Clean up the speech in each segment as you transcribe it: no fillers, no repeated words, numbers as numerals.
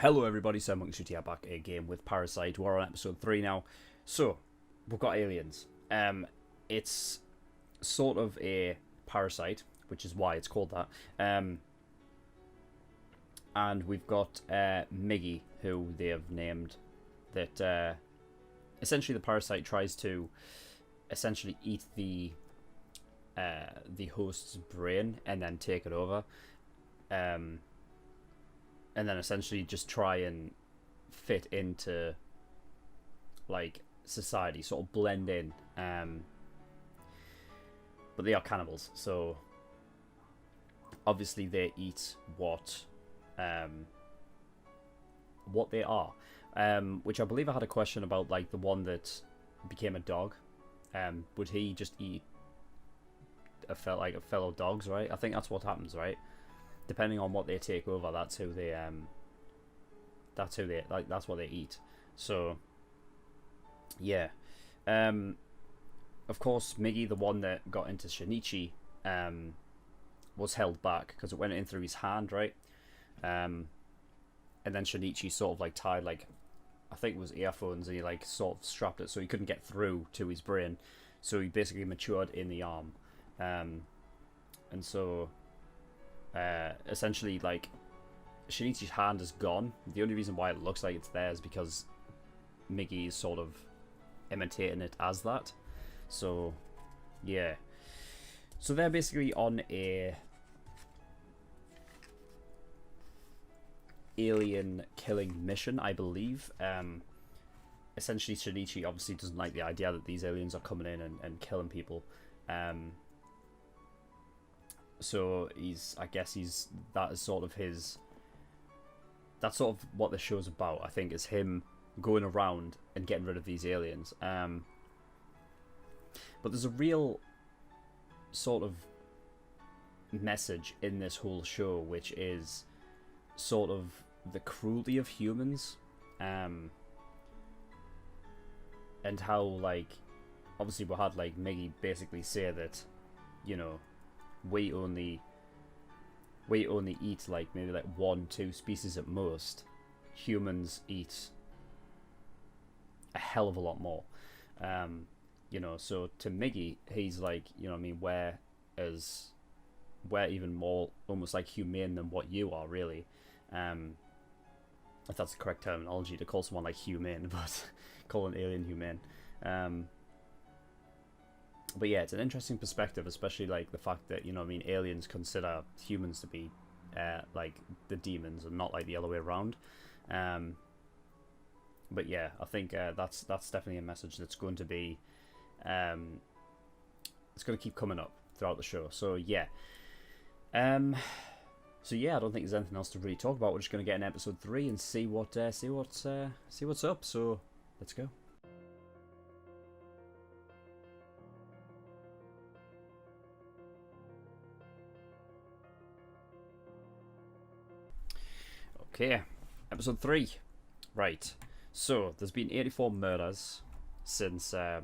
Hello everybody, SirMonkeySuit here, back again with Parasyte. We're on episode 3 now. So, we've got aliens. It's sort of a parasite, which is why it's called that. And we've got Miggy, who they have named that essentially the parasite tries to essentially eat the host's brain and then take it over. And then essentially just try and fit into like society, sort of blend in. But they are cannibals, so obviously they eat what they are. Which I believe I had a question about, like the one that became a dog. Would he just eat a fellow dogs, right? I think that's what happens, right? Depending on what they take over, that's what they eat. So yeah. Of course, Miggy, the one that got into Shinichi, was held back because it went in through his hand, right? And then Shinichi sort of like tied, like, I think it was earphones, and he like sort of strapped it so he couldn't get through to his brain. So he basically matured in the arm. And so essentially, like, Shinichi's hand is gone. The only reason why it looks like it's there is because Miggy is sort of imitating it as that. So yeah, so they're basically on a alien killing mission, I believe. Essentially Shinichi obviously doesn't like the idea that these aliens are coming in and killing people. So that is sort of his, that's sort of what the show's about, I think, is him going around and getting rid of these aliens. But there's a real sort of message in this whole show, which is sort of the cruelty of humans, and how, like, obviously we had like Miggy basically say that, you know, we only eat like maybe like 1-2 species at most. Humans eat a hell of a lot more. You know, so to Miggy, he's like, you know what I mean, we're even more almost like humane than what you are, really. If that's the correct terminology to call someone like humane, but call an alien humane. But yeah, it's an interesting perspective, especially like the fact that, you know what I mean, aliens consider humans to be like the demons and not like the other way around. But yeah, I think that's definitely a message that's going to be it's going to keep coming up throughout the show. So yeah. So yeah, I don't think there's anything else to really talk about. We're just going to get in episode 3 and see what's up. So let's go. Okay, episode 3. Right. So there's been 84 murders since it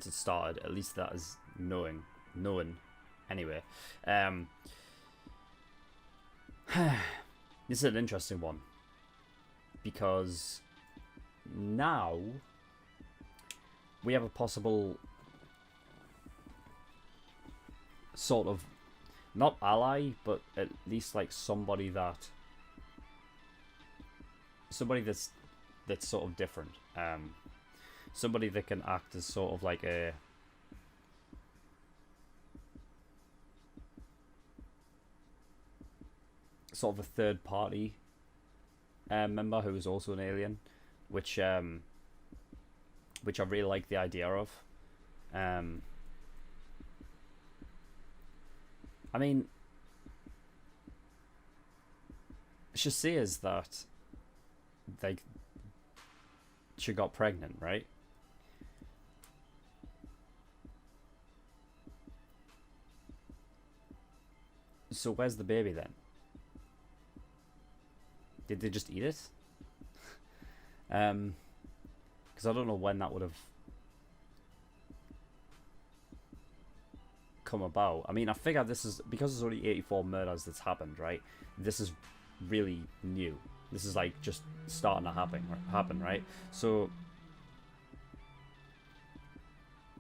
started. At least that is known. Anyway, this is an interesting one because now we have a possible sort of, not ally, but at least like somebody that's sort of different. Somebody that can act as sort of like a sort of a third party member who is also an alien, which I really like the idea of. I mean, she says that she got pregnant, right? So where's the baby then? Did they just eat it? Because I don't know when that would have come about. I mean, I figure this is, because there's only 84 murders that's happened, right? This is really new. This is like just starting to happen, right? So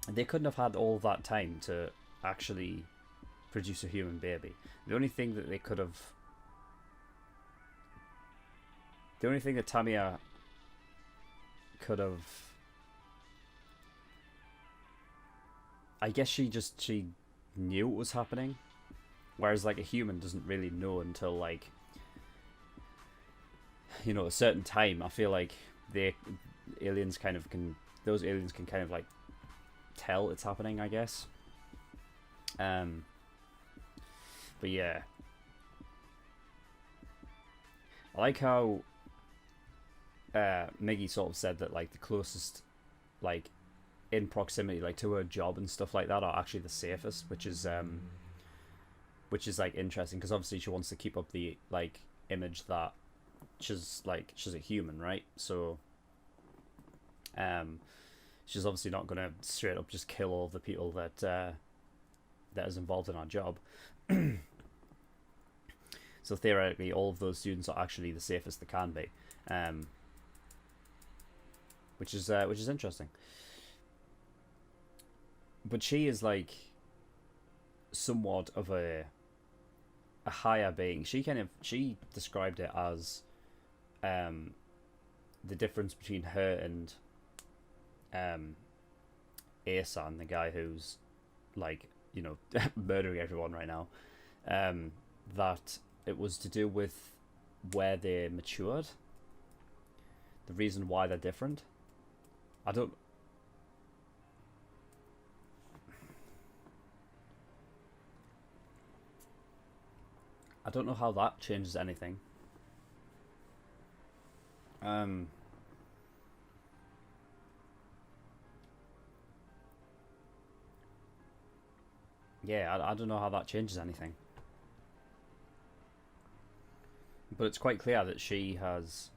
they couldn't have had all that time to actually produce a human baby. The only thing that they could have, the only thing that Tamia could have, I guess she knew it was happening, whereas like a human doesn't really know until like, you know, a certain time. I feel like those aliens can kind of like tell it's happening, I guess. But yeah, I like how Miggy sort of said that like the closest, like in proximity, like to her job and stuff like that, are actually the safest, which is like interesting, because obviously she wants to keep up the like image that she's a human, right? So she's obviously not gonna straight up just kill all the people that is involved in our job. So theoretically, all of those students are actually the safest they can be, which is interesting. But she is like somewhat of a higher being. She described it as the difference between her and Asan, the guy who's like, you know, murdering everyone right now. That it was to do with where they matured. The reason why they're different. I don't know how that changes anything. Yeah, I don't know how that changes anything. But it's quite clear that she has...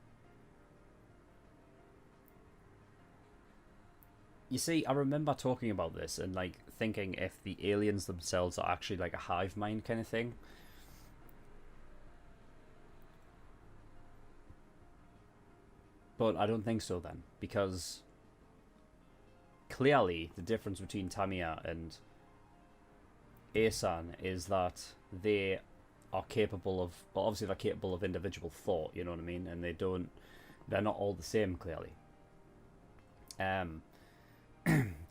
You see, I remember talking about this and like thinking if the aliens themselves are actually like a hive mind kind of thing. But I don't think so then, because clearly the difference between Tamia and Asan is that they are capable of, well, obviously they're capable of individual thought, you know what I mean, and they're not all the same, clearly.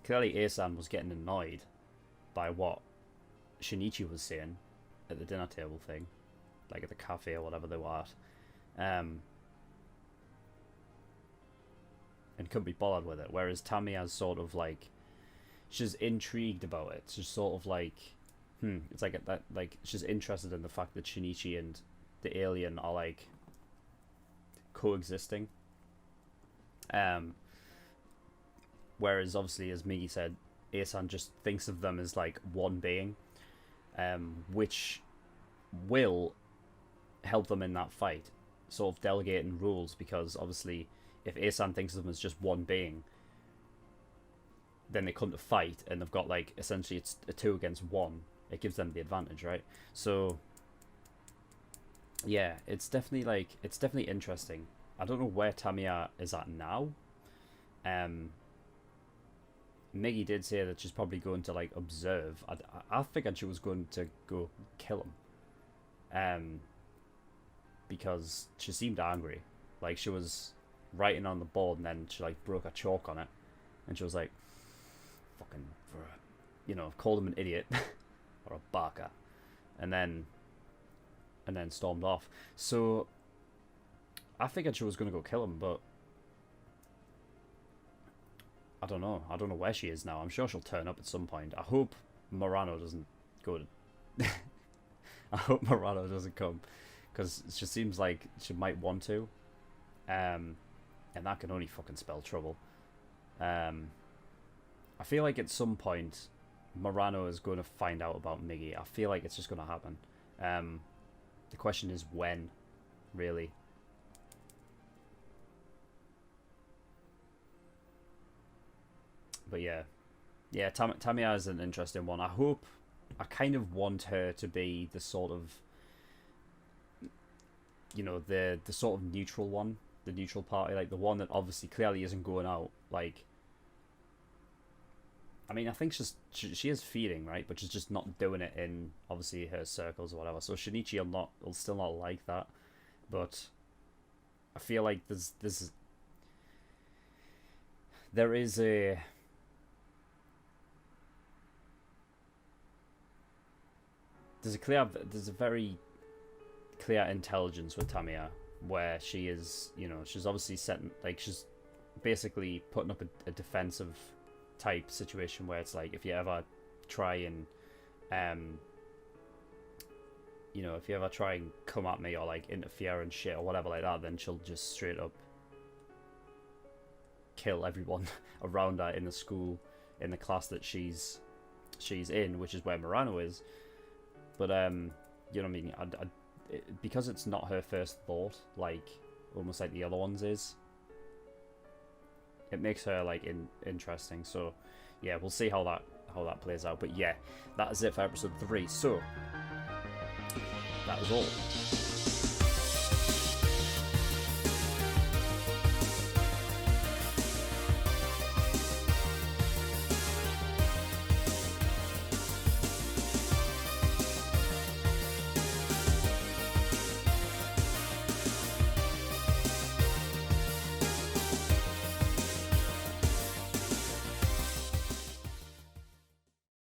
Clearly Asan was getting annoyed by what Shinichi was saying at the dinner table thing, like at the cafe or whatever they were at, and couldn't be bothered with it, whereas Tamiya's sort of like, she's intrigued about it. She's sort of like, it's like that, like she's interested in the fact that Shinichi and the alien are like coexisting. Whereas obviously, as Migi said, Asan just thinks of them as like one being, which will help them in that fight, sort of delegating rules, because obviously if Asan thinks of them as just one being, then they come to fight and they've got like essentially it's a 2 against 1. It gives them the advantage, right? So yeah, it's definitely interesting. I don't know where Tamiya is at now. Miggy did say that she's probably going to like observe. I figured she was going to go kill him, because she seemed angry. Like she was writing on the board and then she like broke a chalk on it, and she was like, fucking, you know, called him an idiot or a baka, and then stormed off. So I figured she was going to go kill him, but I don't know where she is now. I'm sure she'll turn up at some point. I hope Morano doesn't go to I hope Morano doesn't come, because she seems like she might want to, and that can only fucking spell trouble. I feel like at some point Morano is going to find out about Miggy. I feel like it's just going to happen. The question is when, really. But yeah, Tamiya is an interesting one. I kind of want her to be the sort of, you know, the sort of neutral one, the neutral party, like the one that obviously clearly isn't going out. Like, I mean, I think she is feeding, right, but she's just not doing it in obviously her circles or whatever. So Shinichi will still not like that, but I feel like there is a there's a very clear intelligence with Tamiya, where she is, you know, she's obviously setting, like, she's basically putting up a defensive type situation where it's like, if you ever try and you know, if you ever try and come at me or like interfere and shit or whatever like that, then she'll just straight up kill everyone around her in the school, in the class that she's in, which is where Murano is. But you know what I mean, because it's not her first thought, like almost like the other ones is, it makes her like interesting. So yeah, we'll see how that plays out. But yeah, that is it for episode 3. So that was all.